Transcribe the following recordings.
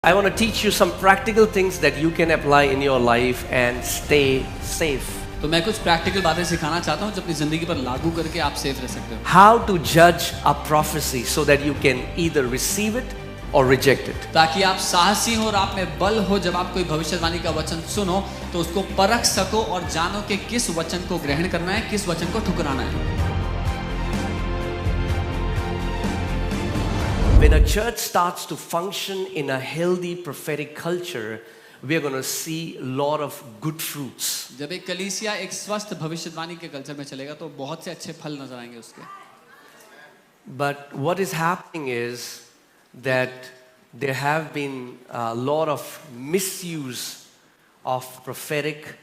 I want to teach you some practical things that you can apply in your life and stay safe. तो मैं कुछ practical बातें सिखाना चाहता हूँ जो अपनी जिंदगी पर लागू करके आप सेफ रह सकते हो. How to judge a prophecy so that you can either receive it or reject it. ताकि आप साहसी हो और आप में बल हो. जब आप कोई भविष्यवाणी का वचन सुनो तो उसको परख सको और जानो कि किस वचन को ग्रहण करना है, किस वचन को ठुकराना है. When a church starts to function in a healthy prophetic culture, we are going to see a lot of good fruits. जब एक कलीसिया एक स्वस्थ भविष्यवाणी के कल्चर में चलेगा तो बहुत से अच्छे फल नजर आएंगे उसके. But what is happening is that there have been a lot of misuse of prophetic,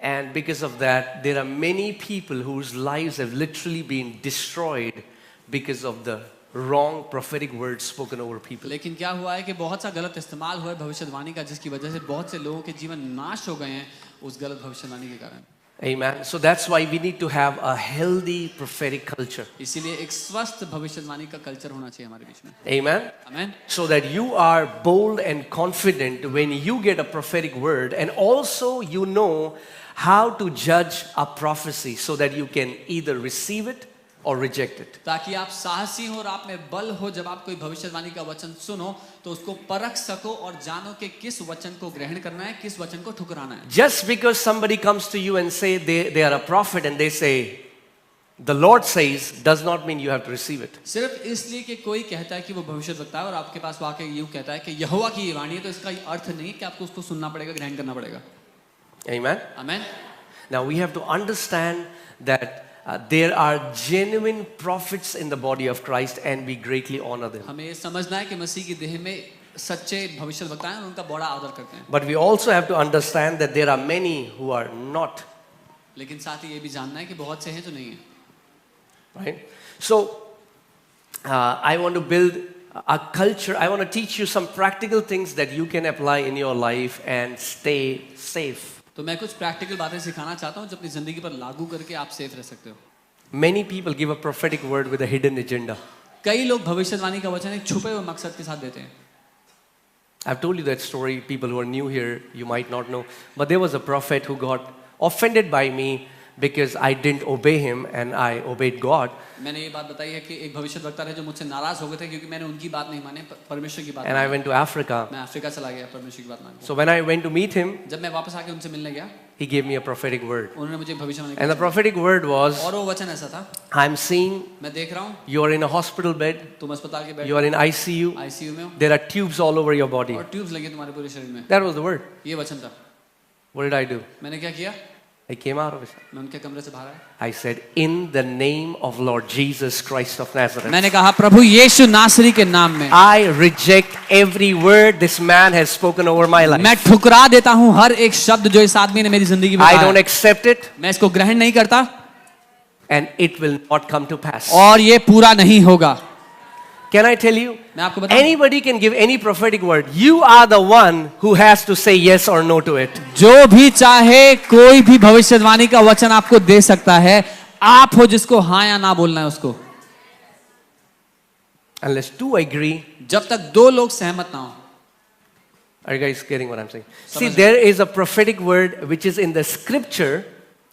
and because of that there are many people whose lives have literally been destroyed because of the wrong prophetic words spoken over people. लेकिन क्या हुआ है कि बहुत सा गलत इस्तेमाल हुआ है भविष्यवाणी का, जिसकी वजह से बहुत से लोगों के जीवन नाश हो गए हैं उस गलत भविष्यवाणी के कारण. Amen. So that's why we need to have a healthy prophetic culture. इसीलिए एक स्वस्थ भविष्यवाणी का कल्चर होना चाहिए हमारे बीच में. Amen. Amen. So that you are bold and confident when you get a prophetic word, and also you know how to judge a prophecy so that you can either receive it or reject it. ताकि आप साहसी हो और आप में बल हो. जब आप कोई भविष्यवाणी का वचन सुनो तो उसको परख सको और जानो कि किस वचन को ग्रहण करना है, किस वचन को ठुकराना है. Just because somebody comes to you and say they are a prophet and they say the Lord says does not mean you have to receive it. सिर्फ इसलिए कि कोई कहता है कि वो भविष्यवक्ता है और आपके पास आके यूं कहता है कि यहोवा की ये वाणी है, तो इसका अर्थ नहीं कि आपको उसको सुनना पड़ेगा, ग्रहण करना पड़ेगा. Amen. Amen. Now we have to understand that there are genuine prophets in the body of Christ and we greatly honor them. हमें ये समझना है कि मसीह की देह में सच्चे भविष्यवक्ता हैं और उनका बड़ा आदर करते हैं. But we also have to understand that there are many who are not. लेकिन साथ ही ये भी जानना है कि बहुत से हैं जो नहीं है. Right? So I want to build a culture. I want to teach you some practical things that you can apply in your life and stay safe. तो मैं कुछ प्रैक्टिकल बातें सिखाना चाहता हूँ जो अपनी जिंदगी पर लागू करके आप सेफ रह सकते हो. Many people give a prophetic word with a hidden agenda. कई लोग भविष्यवाणी का वचन एक छुपे हुए मकसद के साथ देते हैं. I've told you that story. People who are new here, you might not know. But there was a prophet who got offended by me because I didn't obey him and I obeyed God. मैंने ये बात बताई है कि एक भविष्यवक्ता थे जो मुझसे नाराज हो गए थे क्योंकि मैंने उनकी बात नहीं मानी, परमेश्वर की बात. And I went to Africa. मैं अफ्रीका चला गया परमेश्वर की बात मानकर. So when I went to meet him, जब मैं वापस आके उनसे मिलने गया, he gave me a prophetic word. उन्होंने मुझे भविष्यवाणी And the prophetic word was, और वो वचन ऐसा था, I'm seeing मैं देख रहा हूँ you are in a hospital bed, तुम अस्पताल के bed you are in ICU, ICU में हो there are tubes all over your body. और ट्यूब्स लगे तुम्हारे पूरे शरीर में. That was the word. ये वचन था. What did I do? मैंने क्या किया? I came out of it. मैं उनके कमरे से बाहर आया. I said, in the name of Lord Jesus Christ of Nazareth, मैंने कहा प्रभु यीशु नासरी के नाम में I reject every word this man has spoken over my life. मैं ठुकरा देता हूँ हर एक शब्द जो इस आदमी ने मेरी जिंदगी में I कहा don't है. accept it मैं इसको ग्रहण नहीं करता and it will not come to pass. और ये पूरा नहीं होगा. Can I tell you? मैं आपको बताऊं, Anybody can give any prophetic word. You are the one who has to say yes or no to it. जो भी चाहे कोई भी भविष्यवाणी का वचन आपको दे सकता है. आप हो जिसको हाँ या ना बोलना है उसको. Unless two agree. जब तक दो लोग सहमत ना हो. Are you guys getting what I'm saying? See, समझ रहे? there is a prophetic word which is in the scripture,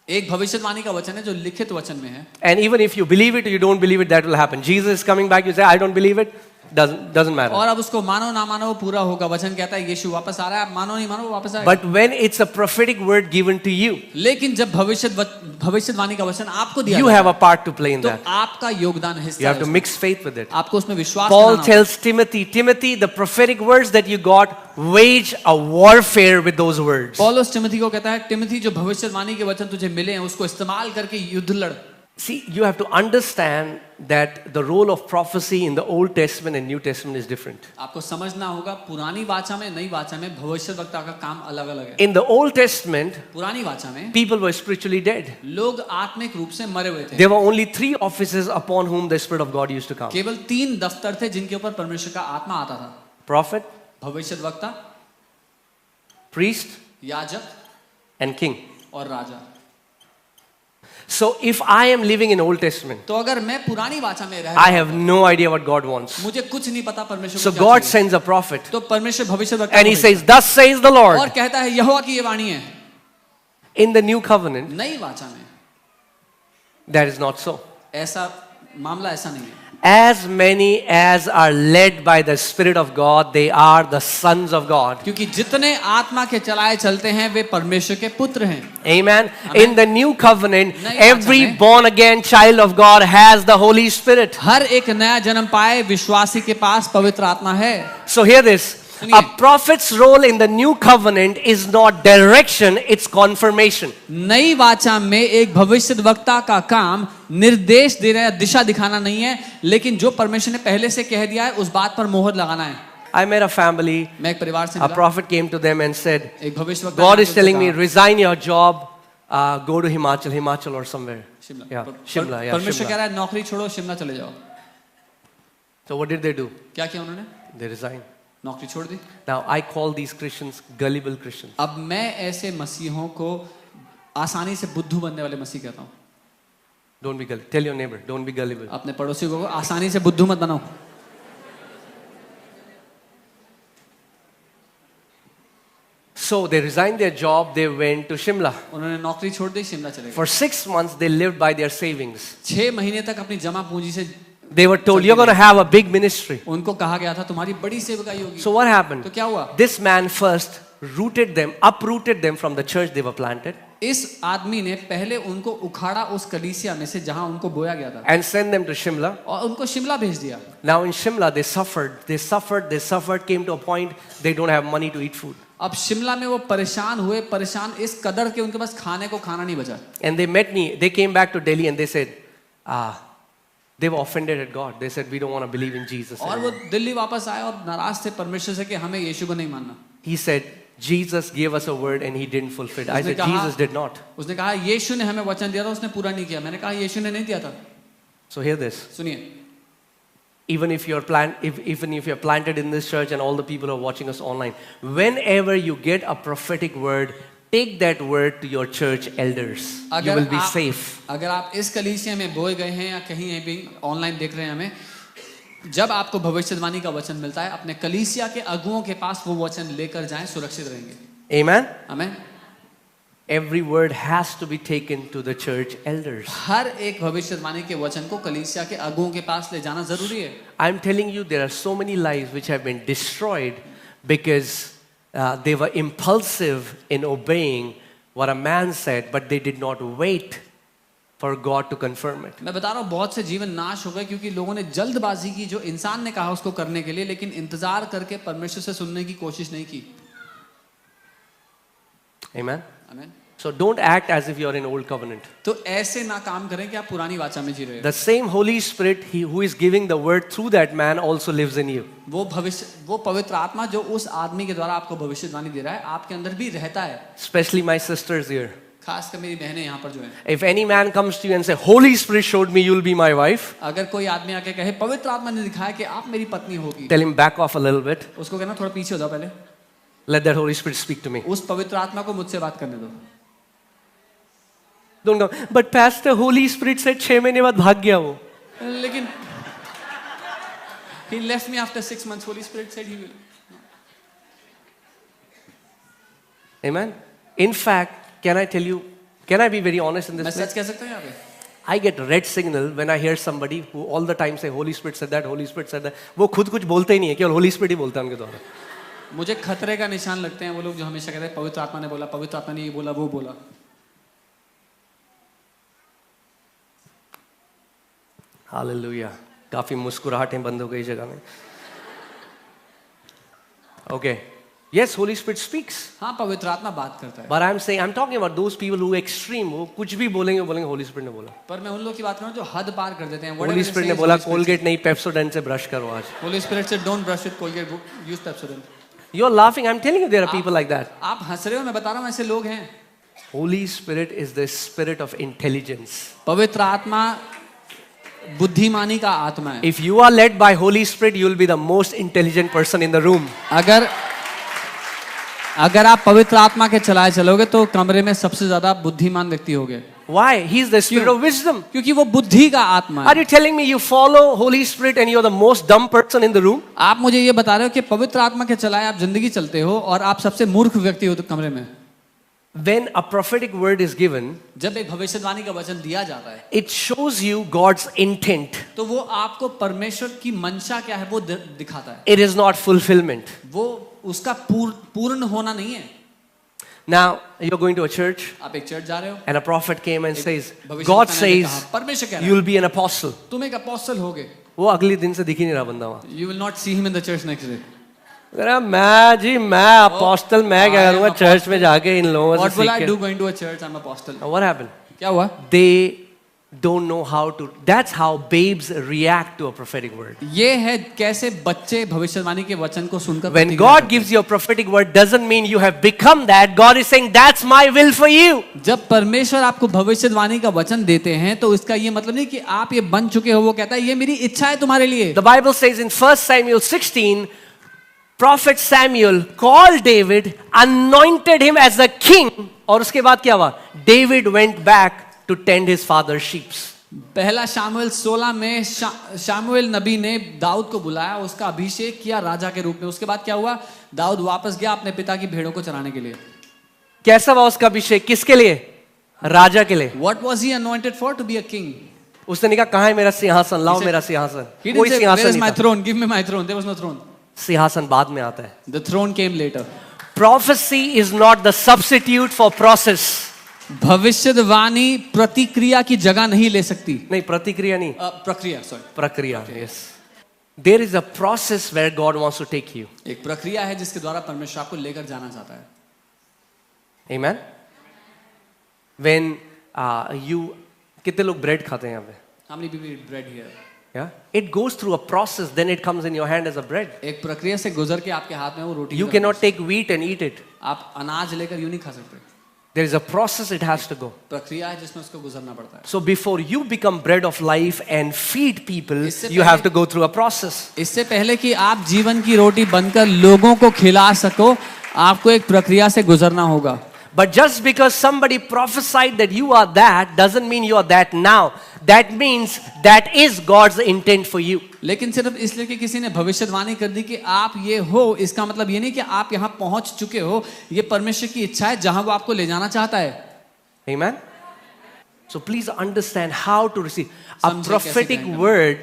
एक भविष्यवाणी का वचन है जो लिखित वचन में है. and even if you believe it or you don't believe it, that will happen. Jesus is coming back, you say, I don't believe it. Doesn't matter. और अब उसको मानो ना मानो वो पूरा होगा. वचन कहता है यीशु वापस आ रहा है, आप मानो नहीं मानो वो वापस आएगा. But when it's a prophetic word given to you, लेकिन जब भविष्यवाणी का वचन आपको दिया you जाता have है, a part to play in तो that. आपका योगदान You हिस्सा have है to उसमें. mix faith with it. आपको उसमें विश्वास Paul बनाना होगा. tells Timothy, the prophetic words that you got, wage a warfare with those words. पौलुस टिमोथी को कहता है, टिमोथी जो भविष्यवाणी के वचन तुझे मिले हैं उसको इस्तेमाल करके युद्ध लड़. See, you have to understand that the role of prophecy in the Old Testament and New Testament is different. आपको समझना होगा पुरानी वाचा में नई वाचा में भविष्यवक्ता का काम अलग-अलग है. In the Old Testament, पुरानी वाचा में people were spiritually dead. लोग आत्मिक रूप से मरे हुए थे. There were only 3 offices upon whom the Spirit of God used to come. केवल 3 दफ्तर थे जिनके ऊपर परमेश्वर का आत्मा आता था. Prophet, भविष्यवक्ता, priest, याजक and king. और राजा. So if I am living in Old Testament, तो अगर मैं पुरानी वाचा में रह I have no idea what God wants. मुझे कुछ नहीं पता परमेश्वर So को क्या God चाहिए। sends a prophet तो परमेश्वर भविष्यवक्ता and he को says, "Thus says the भेजता है। और Lord." कहता है यहोवा की ये वाणी है। In the new covenant, नई वाचा में that is not so. ऐसा मामला ऐसा नहीं है। As many as are led by the Spirit of God, they are the sons of God. क्योंकि जितने आत्मा के चलाए चलते हैं वे परमेश्वर के पुत्र हैं। Amen. Amen. In the new covenant, नई वाचा every में born again child of God has the Holy Spirit. हर एक नया जन्म पाए विश्वासी के पास पवित्र आत्मा है। So hear this. सुनिए। A prophet's role in the new covenant is not direction, it's confirmation. नई वाचा में एक भविष्यद्वक्ता का काम निर्देश देना या दिशा दिखाना नहीं है, लेकिन जो परमेश्वर ने पहले से कह दिया है उस बात पर मोहर लगाना है। I met a family, मैं एक परिवार से a मिला, prophet came to them and said, एक भविष्यद्वक्ता God ने is उनसे telling me, कहा, resign your job, go to Himachal or somewhere. Shimla Yeah, Shimla, yeah, परमेश्वर कह Shimla. रहा है नौकरी छोड़ो शिमला चले जाओ। So what did they do? क्या किया उन्होंने? They resigned. नौकरी छोड़ दी। Now I call these Christians gullible Christians. अब मैं ऐसे मसीहों को आसानी से बुद्धू बनने वाले मसीह कहता हूँ। Don't be gullible. Tell your neighbor, don't be gullible. अपने पड़ोसी को आसानी से बुद्धू मत बनाओ। So they resigned their job, they went to Shimla. उन्होंने नौकरी छोड़ दी, शिमला चले गए। For 6 months they lived by their savings. 6 महीने तक अपनी जमा पूंजी से They were told, you're going to have a big ministry. उनको कहा गया था तुम्हारी बड़ी सेवकाई होगी। So what happened? तो क्या हुआ? This man first uprooted them from the church they were planted इस आदमी ने पहले उनको उखाड़ा उस कलीसिया में से जहां उनको बोया गया था and sent them to Shimla. और उनको शिमला भेज दिया। Now in Shimla they suffered, came to a point they don't have money to eat food. अब शिमला में वो परेशान इस कदर के उनके पास खाने को खाना नहीं बचा। And they came back to Delhi and they said, they were offended at God. They said, we don't want to believe in Jesus और वो anymore. दिल्ली वापस आए और नाराज थे परमेश्वर से कि हमें यीशु को नहीं मानना। He said, Jesus gave us a word and he didn't fulfill it. I उसने said, कहा- Jesus did not. उसने कहा यीशु ने हमें वचन दिया था उसने पूरा नहीं किया। मैंने कहा यीशु ने नहीं दिया था। So hear this. सुनिए, Even if you're planted in this church and all the people who are watching us online, whenever you get a prophetic word, take that word to your church elders. You will be safe. अगर आप इस कलीसिया में बोए गए हैं या कहीं भी ऑनलाइन देख रहे हैं हमें, जब आपको भविष्यवाणी का वचन मिलता है अपने कलीसिया के अगुओं के पास वो वचन लेकर जाएं, सुरक्षित रहेंगे। Amen? आमीन। Every word has to be taken to the church elders. हर एक भविष्यवाणी के वचन को कलीसिया के अगुओं के पास ले जाना जरूरी है। I'm telling you, there are so many lives which have been destroyed because they were impulsive in obeying what a man said, but they did not wait for God to confirm it. मैं बता रहा हूँ बहुत से जीवन नाश हो गए क्योंकि लोगों ने जल्दबाजी की जो इंसान ने कहा उसको करने के लिए, लेकिन इंतजार करके परमेश्वर से सुनने की कोशिश नहीं की। Amen? आमीन। So don't act as if you're in old covenant. तो ऐसे ना काम करें कि आप पुरानी वाचा में जी रहे हो। The same Holy Spirit, who is giving the word through that man, also lives in you. वो पवित्र आत्मा जो उस आदमी के द्वारा आपको भविष्यवाणी दे रहा है आपके अंदर भी रहता है। Especially my sisters here. खासकर मेरी बहनें यहाँ पर जो हैं। If any man comes to you and say, Holy Spirit showed me you'll be my wife, अगर कोई आदमी आके कहे पवित्र आत्मा ने दिखाया कि आप मेरी पत्नी होगी, tell him back off a little bit. उसको कहना थोड़ा पीछे हो जाओ पहले, Let that Holy Spirit speak to me. उस पवित्र आत्मा को मुझसे बात करने दो। Don't go, but Pastor, Holy Spirit said 6 महीने बाद भाग गया वो. लेकिन he left me after 6 months. Holy Spirit said he will. Amen? In fact, can I be very honest in मैं this सच place? कह सकता हूँ यहाँ पे? I get red signal when I hear somebody who all the time say, Holy Spirit said that, Holy Spirit said that. वो खुद कुछ बोलते ही नहीं है, केवल Holy Spirit ही बोलता है उनके द्वारा. मुझे खतरे का निशान लगते हैं वो लोग जो हमेशा कहते हैं पवित्र आत्मा ने बोला, पवित्र आत्मा ने ये बोला, वो बोला। Hallelujah. काफी मुस्कुराहटें बंद हो गई जगह में. Okay. Yes, Holy Spirit speaks. हाँ, पवित्र आत्मा बात करता है। But I'm talking about those people who extreme, वो कुछ भी बोलेंगे Holy Spirit ने बोला. पर मैं उन लोग की बात कर रहा हूँ जो हद पार कर देते हैं। Holy Spirit ने बोला Colgate नहीं Pepsodent से brush करो आज. Holy Spirit said don't brush with Colgate, use Pepsodent. You're laughing. I'm telling you there are people like that. आप हंस रहे हो, मैं बता रहा हूँ ऐसे लोग हैं। Holy Spirit is the spirit of intelligence. पवित्र आत्मा बुद्धिमानी का आत्मा है। If you are led by Holy Spirit, you will be the most intelligent person in the room. अगर आप पवित्र आत्मा के चलाए चलोगे तो कमरे में सबसे ज्यादा बुद्धिमान व्यक्ति होगे। Why? He's the spirit of wisdom. क्योंकि वो बुद्धि का आत्मा Are है। you telling me you follow Holy Spirit and you're the most dumb person in the room? आप मुझे ये बता रहे हो कि पवित्र आत्मा के चलाए आप जिंदगी चलते हो और आप सबसे मूर्ख व्यक्ति हो तो कमरे में। When a prophetic word is given, जब एक भविष्यवाणी का वचन दिया जाता है it shows you God's intent. तो वो आपको परमेश्वर की मंशा क्या है वो दिखाता है। It is not fulfillment. वो उसका पूर्ण होना नहीं है। Now, you're going to a church आप एक चर्च जा रहे हो and a prophet came and says, भविष्यवाणी God ने says, कहा, परमेश्वर कह रहा you'll be an apostle. है तुम एक अपोस्टल होगे। वो अगले दिन से दिख ही नहीं रहा बंदा वहाँ। You will not see him in the church next day. कह रहा, मैं अपोस्टल मैं क्या I am करूँगा apostle. चर्च में जाके इन लोगों What से will सीख I के। do going to a church? I'm apostle. Now, what happened? क्या हुआ? They don't know how to. That's how babes react to a prophetic word. ये है कैसे बच्चे भविष्यवाणी के वचन को सुनकर When प्रतिक्रिया God करते gives you a prophetic word, doesn't mean you have become that. God is saying, that's my will for you. हैं। जब परमेश्वर आपको भविष्यवाणी का वचन देते हैं तो इसका ये मतलब नहीं कि आप ये बन चुके हो। वो कहता है ये मेरी इच्छा है तुम्हारे लिए। The Bible says in 1 Samuel 16, Prophet Samuel called David, anointed him as a king. और उसके बाद क्या हुआ? David went back to tend his father's sheep. पहला शामुएल 16 में शामुएल नबी ने दाऊद को बुलाया, उसका अभिषेक किया राजा के रूप में। उसके बाद क्या हुआ? दाऊद वापस गया अपने पिता की भेड़ों को चराने के लिए। कैसा हुआ उसका अभिषेक? किसके लिए? राजा के लिए। What was he anointed for? To be a king. उसने नहीं कहा कहाँ है मेरा सिंहासन, लाओ मेरा सिंहासन। He कोई didn't say, where सिंहासन is my नहीं था। throne? Give me my throne. There was no throne. सिंहासन बाद में आता है। The throne came later. Prophecy is not the substitute for process. भविष्यवाणी प्रतिक्रिया की जगह नहीं ले सकती। नहीं, प्रतिक्रिया नहीं, प्रक्रिया, सॉरी, प्रक्रिया। Yes. There is a process where God wants to take you. एक प्रक्रिया है जिसके द्वारा परमेश्वर आपको लेकर जाना चाहता है। Amen. When you कितने लोग ब्रेड खाते हैं यहाँ पे? How many people eat bread here? Yeah. It goes through a process, then it comes in your hand as a bread. एक प्रक्रिया से गुजर के आपके हाथ में वो रोटी। You cannot take wheat and eat it. आप अनाज लेकर यूं नहीं खा सकते। There is a process it has to go. प्रक्रिया है जिसमें उसको गुजरना पड़ता है। So before you become bread of life and feed people, इससे you पहले- have to go through a process. इससे पहले कि आप जीवन की रोटी बनकर लोगों को खिला सको, आपको एक प्रक्रिया से गुजरना होगा। But just because somebody prophesied that you are that doesn't mean you are that now. That means that is God's intent for you. लेकिन सिर्फ इसलिए कि किसी ने भविष्यवाणी कर दी कि आप ये हो, इसका मतलब ये नहीं कि आप यहाँ पहुंच चुके हो। ये परमेश्वर की इच्छा है जहां वो आपको ले जाना चाहता है। Amen. So please understand how to receive. A समझे कैसे prophetic ग्रहण करना। word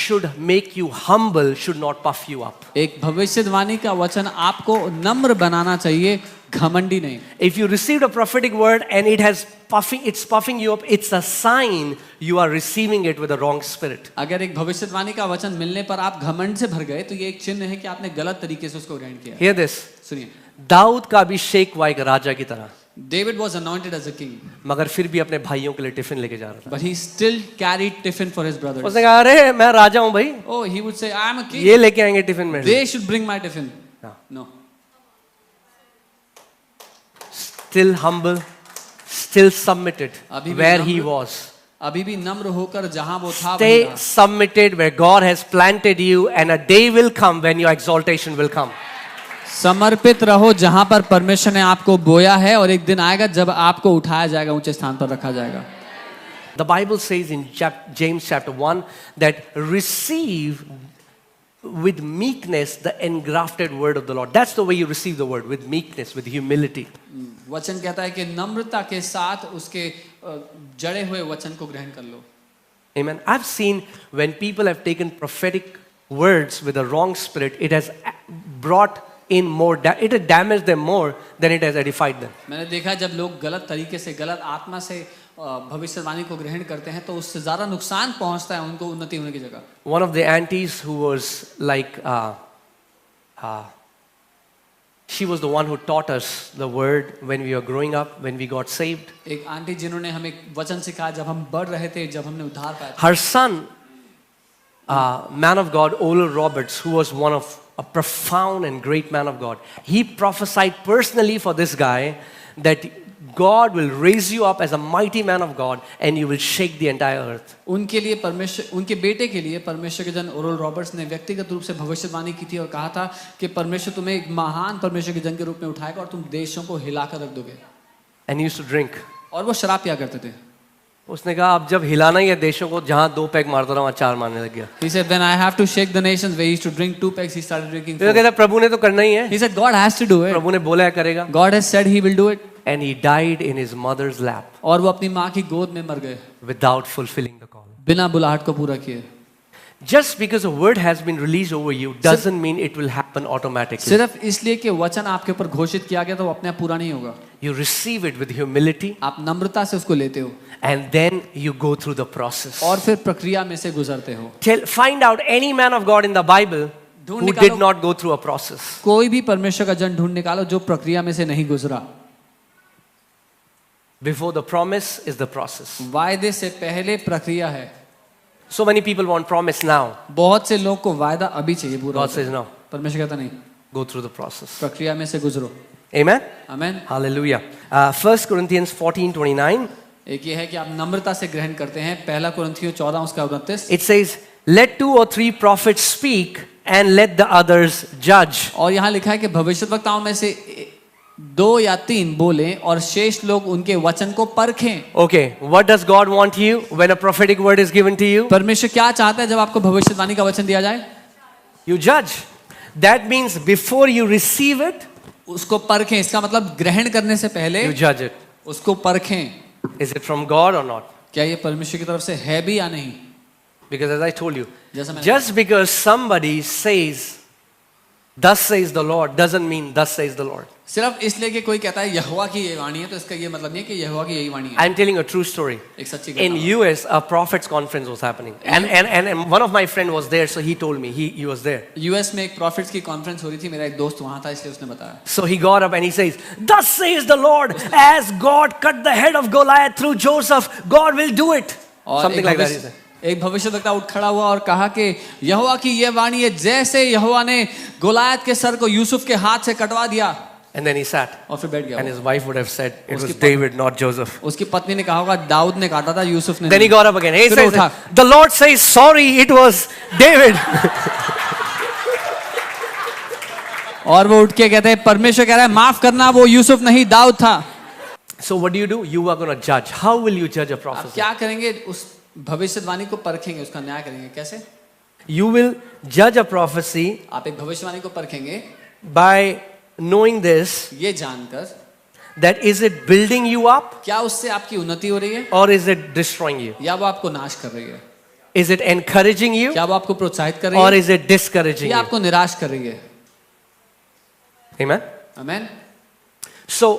should make you humble, should not puff you up. एक भविष्यवाणी का वचन आपको नम्र बनाना चाहिए, घमंडी नहीं। If you received a prophetic word and it's puffing you up, it's a sign you are receiving it with a wrong spirit. अगर एक भविष्यवाणी का वचन मिलने पर आप घमंड से भर गए तो ये एक चिन्ह है कि आपने गलत तरीके से उसको ग्रहण किया। Hear this. सुनिए, दाऊद का अभिषेक हुआ एक राजा की तरह, David was anointed as a king, मगर फिर भी अपने भाइयों के लिए टिफिन लेके जा रहा था। but he still carried tiffin for his brothers. उसने कहा अरे मैं राजा हूं भाई, Oh, he would say, I am a king. ये लेके आएंगे टिफिन में। They should bring my tiffin. हाँ। No. Still humble, still submitted अभी भी where he नम्र- was. अभी भी नम्र होकर जहां वो था वहीं Stay रहा। submitted where God has planted you, and a day will come when your exaltation will come. समर्पित रहो जहां पर परमेश्वर ने आपको बोया है, और एक दिन आएगा जब आपको उठाया जाएगा, ऊंचे स्थान पर रखा जाएगा। The Bible says in James chapter 1 that receive with meekness the engrafted word of the Lord. That's the way you receive the word, with meekness, with humility. वचन कहता है कि नम्रता के साथ उसके जड़े हुए वचन को ग्रहण कर लो। Amen. I've seen when people have taken prophetic words with a wrong spirit, it has brought in more, it has damaged them more than it has edified them. मैंने देखा जब लोग गलत तरीके से, गलत आत्मा से भविष्यवाणी को ग्रहण करते हैं तो उससे ज्यादा नुकसान पहुंचता है उनको उन्नति होने की जगह। One of the aunties who was like, she was the one who taught us the word when we were growing up, when we got saved. एक आंटी जिन्होंने हमें वचन सिखाया जब हम बढ़ रहे थे, जब हमने उद्धार पाया था। Her son, man of God, Oral Roberts, who was one of a profound and great man of God, he prophesied personally for this guy that God will raise you up as a mighty man of God and you will shake the entire earth. उनके लिए परमेश्वर, उनके बेटे के लिए परमेश्वर के जन ओरल रॉबर्ट्स ने व्यक्तिगत रूप से भविष्यवाणी की थी और कहा था कि परमेश्वर तुम्हें एक महान परमेश्वर के जन के रूप में उठाएगा और तुम देशों को हिलाकर रख दोगे. And he used to drink. और वो शराब पिया करते थे. उसने कहा अब जब हिलाना ही है देशों को, जहां 2 पैग मारता रहा वहां 4 मारने लग गया. He said when I have to shake the nations, where he used to drink 2 pegs, he started drinking 4. तो कहता प्रभु ने तो करना ही है. He said God has to do it. प्रभु ने बोला है करेगा. God has said he will do it. And he died in his mother's lap और वो अपनी माँ की गोद में मर गए without fulfilling the call. बिना बुलाहट को पूरा किए. Just because a word has been released over you doesn't mean it will happen automatically. सिर्फ इसलिए कि वचन आपके ऊपर घोषित किया गया तो वो अपने आप पूरा नहीं होगा. You receive it with humility आप नम्रता से उसको लेते हो and then you go through the process. और फिर प्रक्रिया में से गुजरते हो. Find out any man of God in the Bible ढूंढ who निकालो. did not go through a process. कोई भी परमेश्वर का जन ढूंढ निकालो जो प्रक्रिया में से नहीं गुजरा. Before the promise is the process. वायदे से पहले प्रक्रिया है. So many people want promise now. बहुत से लोग को वायदा अभी चाहिए पूरा. God says no. परमेश्वर कहता नहीं, Go through the process. प्रक्रिया में से गुजरो. Amen. आमेन. Hallelujah. 1 Corinthians 14:29. एक ये है कि आप नम्रता से ग्रहण करते हैं. पहला कुरिन्थियों 14 उसका 29. It says, "Let 2 or 3 prophets speak and let the others judge." और यहाँ लिखा है कि भविष्यद्वक्ताओं में से 2 या 3 बोले और शेष लोग उनके वचन को परखें. Okay, what does God want you when a prophetic word is given to you? परमेश्वर क्या चाहता है जब आपको भविष्यवाणी का वचन दिया जाए? You judge. That means before you receive it, उसको परखें. इसका मतलब ग्रहण करने से पहले you judge it. उसको परखें. Is it from God or not? क्या ये परमेश्वर की तरफ से है भी या नहीं? Because as I told you, जैसा मैंने just because somebody says, "Thus says the Lord," doesn't mean "Thus says the Lord." सिर्फ इसलिए कि कोई कहता है यहोवा की ये वाणी है तो इसका ये मतलब नहीं है कि यहोवा की यही वाणी है. I'm telling a true story. एक सच्ची In घटना. US, a prophets conference was happening, and one of my friend was there, so he told me he was there. US में एक प्रॉफिट्स की कॉन्फ्रेंस हो रही थी. मेरा एक दोस्त वहां था इसलिए उसने बताया. So he got up and he says, "Thus says the Lord, as God cut the head of Goliath through Joseph, God will do it." और Something like that. He said. एक भविष्यद्वक्ता उठ खड़ा हुआ और कहा कि यहोवा की ये वाणी है जैसे यहोवा ने गोलायत के सर को यूसुफ के हाथ से कटवा दिया. And then he sat, और फिर बैठ and गया. his wife would have said, "It was उसकी David, not Joseph." उसकी पत्नी ने कहा होगा दाऊद ने काटा था, यूसुफ ने Then he नहीं. got up again. He फिर says, उठा. "The Lord says, sorry, it was David." और वो उठ के कहते हैं परमेश्वर कह रहा है माफ करना, वो यूसुफ नहीं दाऊद था. So what do? You are going to judge. How will you judge a आप prophecy? क्या करेंगे? उस भविष्यवाणी को परखेंगे, उसका न्याय करेंगे. कैसे? You will judge a prophecy आप एक भविष्यवाणी को परखेंगे by knowing this, ये जानकर that is it building you up क्या उससे आपकी उन्नति हो रही है or is it destroying you? या वो आपको नाश कर रही है. Is it encouraging you क्या वो आपको प्रोत्साहित कर रही or है is it discouraging या you? आपको निराश कर रही है. Amen. Amen. So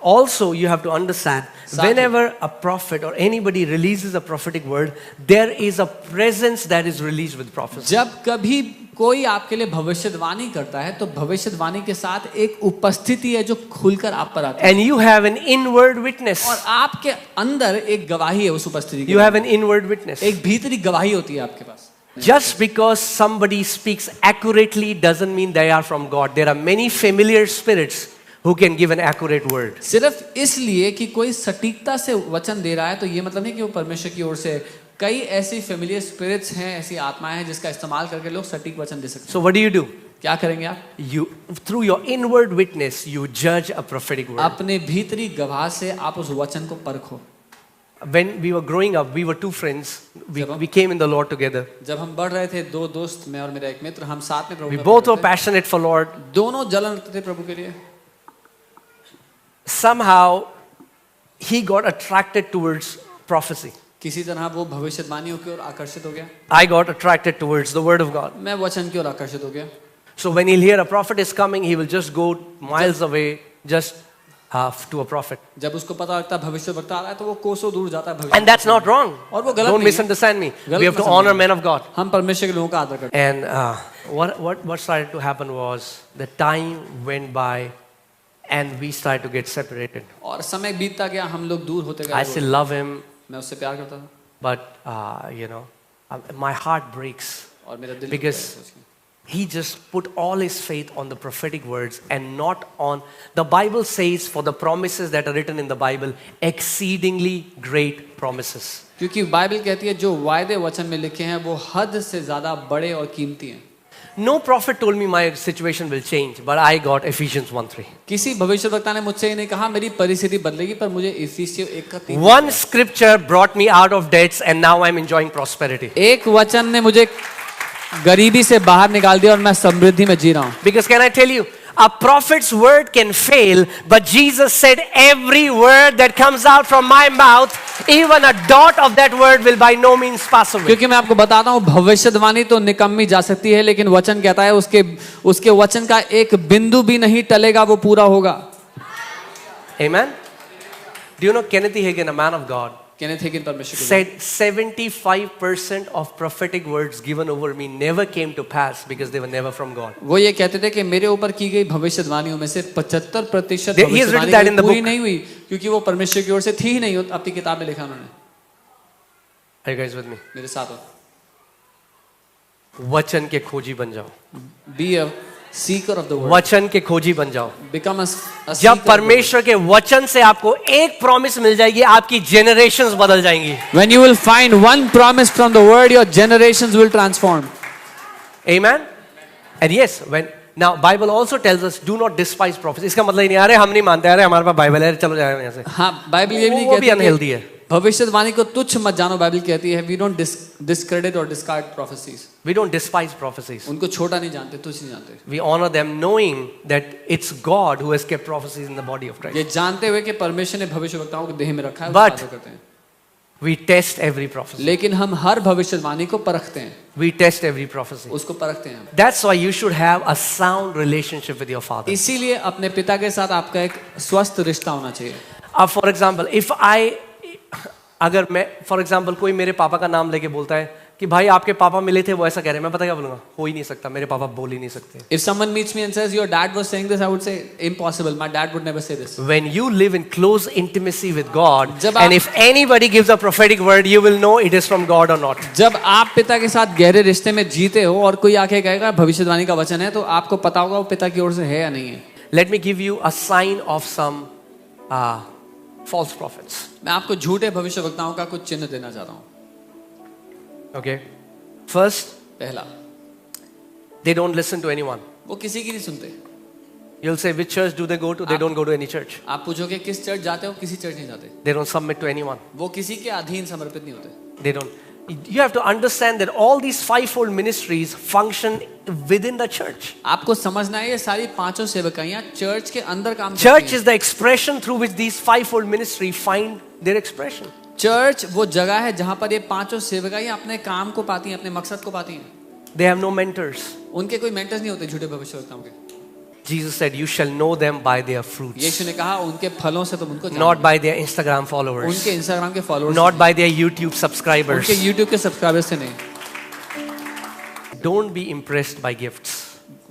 also you have to understand, साथ ही- whenever a prophet or anybody releases a prophetic word, there is a presence that is released with prophecy. जब कभी कोई आपके लिए भविष्यवाणी करता है तो भविष्यवाणी के साथ एक उपस्थिति है जो खुलकर आप पर आती है. And you have an inward witness. और आपके अंदर एक गवाही है उस उपस्थिति की. You have an inward witness. एक भीतरी गवाही होती है आपके पास. Just because somebody speaks accurately doesn't mean they are from God. There are many familiar spirits who can give an accurate word. सिर्फ इसलिए कि कोई सटीकता से वचन दे रहा है तो ये मतलब नहीं कि वो परमेश्वर की ओर से. कई ऐसी फेमिलियर स्पिरिट्स हैं, ऐसी आत्माएं हैं जिसका इस्तेमाल करके लोग सटीक वचन दे सकते हैं. So what do? क्या करेंगे आप? You, through your inward witness, you judge a prophetic word. अपने भीतरी गवाह से आप उस वचन को परखो. When we were growing up, we were 2 friends. We came in the Lord together. जब हम बढ़ रहे थे 2 दोस्त, मैं और मेरा एक मित्र, हम साथ में प्रभु We में both were पढ़ते थे. passionate for Lord. दोनों जलन रखते थे प्रभु के लिए. Somehow, he got attracted towards prophecy. किसी तरह वो भविष्यवाणियों की ओर आकर्षित हो गया. I got attracted towards the word of God. मैं वचन की ओर आकर्षित हो गया. So when he'll hear a prophet is coming, he will just go miles away just to a prophet. जब उसको पता लगता है भविष्यवक्ता आ रहा है तो वो कोसों दूर जाता है. And that's not wrong. और वो गलत Don't नहीं है. misunderstand me. गलत We have to मत honor समझिए. men of God. हम परमेश्वर के लोगों का आदर करते हैं. And what started to happen was the time went by and we started to get separated. और समय बीतता गया, हम लोग दूर होते I गए. still love him, मैं उससे प्यार करता था but my heart breaks और मेरा दिल Because- टूटा है सोच के. he just put all his faith on the prophetic words and not on, the Bible says for the promises that are written in the Bible, exceedingly great promises. क्योंकि Bible कहती है जो वायदे वचन में लिखे हैं वो हद से ज्यादा बड़े और कीमती हैं. No prophet told me my situation will change, but I got Ephesians 1:3. किसी भविष्यवक्ता ने मुझसे ये नहीं कहा मेरी परिस्थिति बदलेगी, पर मुझे इफिसियों 1:3 One scripture brought me out of debts and now I'm enjoying prosperity. एक वचन ने मुझे गरीबी से बाहर निकाल दिया और मैं समृद्धि में जी रहा हूं. Because can I tell you, a prophet's word can fail, but Jesus said every word that comes out from my mouth, even a dot of that word will by no means pass away. क्योंकि मैं आपको बताता हूं भविष्यवाणी तो निकम्मी जा सकती है, लेकिन वचन कहता है उसके वचन का एक बिंदु भी नहीं टलेगा, वो पूरा होगा. Amen. Do you know Kenneth Hagin, a man of God, Kenneth Hagin परमेश्वर के said 75% of prophetic words given over me never came to pass because they were never from God. वो ये कहते थे कि मेरे ऊपर की गई भविष्यवाणियों में से 75% He has written that in the पूरी book. नहीं हुई क्योंकि वो परमेश्वर की ओर से थी ही नहीं. अपनी किताब में लिखा उन्होंने. Are you guys with me? मेरे साथ हो. वचन के खोजी बन जाओ. Be a seeker of the word. वचन के खोजी बन जाओ. Become a जब seeker of the परमेश्वर के वचन से आपको एक प्रॉमिस मिल जाएगी, आपकी जनरेशंस बदल जाएंगी. word. When you will find one promise from the word, your generations will transform. Amen. And yes, when now Bible also tells us do not despise prophecy. इसका मतलब ये नहीं अरे हम नहीं मानते, अरे हमारे पास बाइबल है, चलो जाए यहाँ से. हाँ, बाइबल ये भी नहीं वो भी कहती अनहेल्दी है. कि भविष्यवाणी को तुच्छ मत जानो. बाइबल कहती है we don't discredit or discard prophecies. We don't despise prophecies. उनको छोटा नहीं जानते, तुच्छ नहीं जानते. We honor them knowing that it's God who has kept prophecies in the body of Christ. ये जानते हुए कि परमेश्वर ने भविष्यवक्ताओं को देह में रखा है, But- उसका आदर करते हैं. We test every prophecy. लेकिन हम हर भविष्यवाणी को परखते हैं, We test every prophecy. उसको परखते हैं. That's why you should have a sound relationship with your father. इसीलिए अपने पिता के साथ आपका एक स्वस्थ रिश्ता होना चाहिए. For example, अगर मैं फॉर एग्जाम्पल कोई मेरे पापा का नाम लेके बोलता है कि भाई आपके पापा मिले थे, वो ऐसा कह रहे हैं, मैं पता क्या बोलूंगा, हो ही नहीं सकता, मेरे पापा बोल ही नहीं सकते. If someone meets me and says your dad was saying this, I would say impossible. My dad would never say this. When you live in close intimacy with God, जब and आप- if anybody gives a prophetic word, you will know it is from God or not. जब आप पिता के साथ गहरे रिश्ते में जीते हो और कोई आके कहेगा भविष्यवाणी का वचन है, तो आपको पता होगा वो पिता की ओर से है या नहीं है. Let me give you a sign of some false prophets. मैं आपको झूठे भविष्यवक्ताओं का कुछ चिन्ह देना चाहता हूँ. Okay. First, पहला, they don't listen to anyone. वो किसी की नहीं सुनते. You'll say, which church do they go to? They don't go to any church. आप पूछोगे किस चर्च जाते हो, किसी चर्च नहीं जाते. They don't submit to anyone. वो किसी के अधीन समर्पित नहीं होते. They don't. You have to understand that all these fivefold ministries function within the church. आपको समझना है ये सारी पांचों सेवकाइयां चर्च के अंदर काम Church करती हैं. is the expression through which these fivefold ministry find their expression. Church वो जगह है जहां पर ये पांचों सेवकाइयां अपने काम को पाती हैं, अपने मकसद को पाती हैं. They have no mentors. उनके कोई मेंटर्स नहीं होते झूठे भविष्यवक्ताओं के. Jesus said, you shall know them by their fruits. यीशु ने कहा उनके फलों से तुम उनको Not जानोगे. by their Instagram followers. उनके इंस्टाग्राम के followers, Not by their YouTube subscribers. उनके यूट्यूब के सब्सक्राइबर्स से नहीं. Don't be impressed by gifts.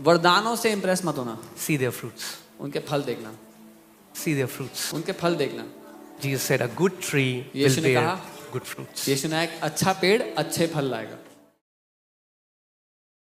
वरदानों से इंप्रेस मत होना, See their fruits. उनके फल देखना. See their fruits. उनके फल देखना. Jesus said, a good tree will यीशु ने bear कहा, good fruits. यीशु ने एक अच्छा पेड़ अच्छे फल लाएगा.